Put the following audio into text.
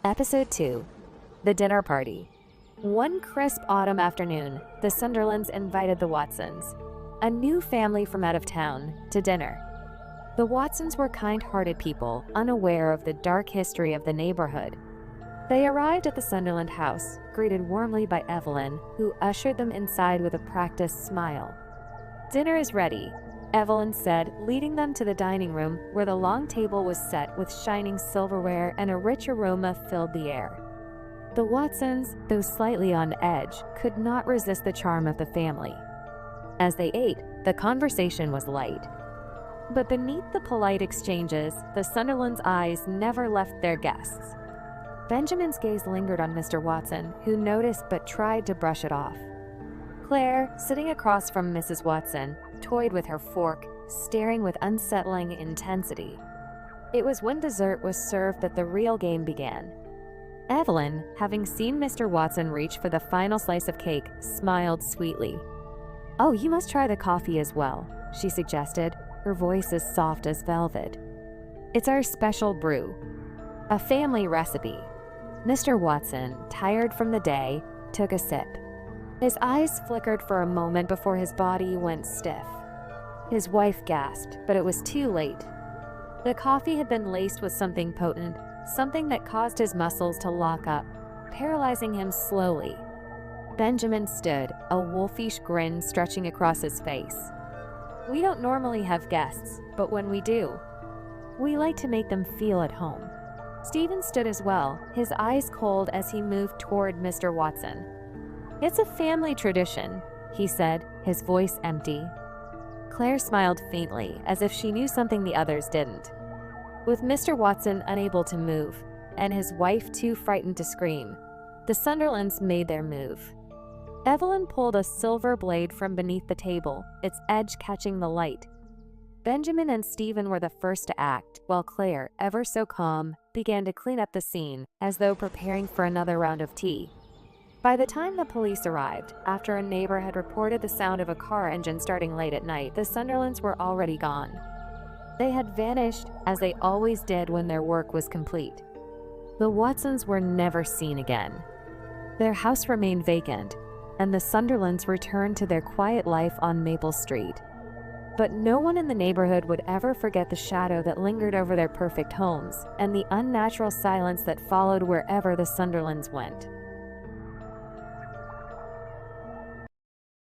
Episode 2. The Dinner Party. One crisp autumn afternoon, the Sunderlands invited the Watsons, a new family from out of town, to dinner. The Watsons were kind-hearted people, unaware of the dark history of the neighborhood. They arrived at the Sunderland house, greeted warmly by Evelyn, who ushered them inside with a practiced smile. "Dinner is ready," Evelyn said, leading them to the dining room where the long table was set with shining silverware and a rich aroma filled the air. The Watsons, though slightly on edge, could not resist the charm of the family. As they ate, the conversation was light. But beneath the polite exchanges, the Sunderland's eyes never left their guests. Benjamin's gaze lingered on Mr. Watson, who noticed but tried to brush it off. Claire, sitting across from Mrs. Watson, toyed with her fork, staring with unsettling intensity. It was when dessert was served that the real game began. Evelyn, having seen Mr. Watson reach for the final slice of cake, smiled sweetly. "Oh, you must try the coffee as well," she suggested, her voice as soft as velvet. "It's our special brew. A family recipe." Mr. Watson, tired from the day, took a sip. His eyes flickered for a moment before his body went stiff. His wife gasped, but it was too late. The coffee had been laced with something potent, something that caused his muscles to lock up, paralyzing him slowly. Benjamin stood, a wolfish grin stretching across his face. "We don't normally have guests, but when we do, we like to make them feel at home." Stephen stood as well, his eyes cold as he moved toward Mr. Watson. "It's a family tradition," he said, his voice empty. Claire smiled faintly, as if she knew something the others didn't. With Mr. Watson unable to move, and his wife too frightened to scream, the Sunderlands made their move. Evelyn pulled a silver blade from beneath the table, its edge catching the light. Benjamin and Stephen were the first to act, while Claire, ever so calm, began to clean up the scene, as though preparing for another round of tea. By the time the police arrived, after a neighbor had reported the sound of a car engine starting late at night, the Sunderlands were already gone. They had vanished, as they always did when their work was complete. The Watsons were never seen again. Their house remained vacant, and the Sunderlands returned to their quiet life on Maple Street. But no one in the neighborhood would ever forget the shadow that lingered over their perfect homes, and the unnatural silence that followed wherever the Sunderlands went.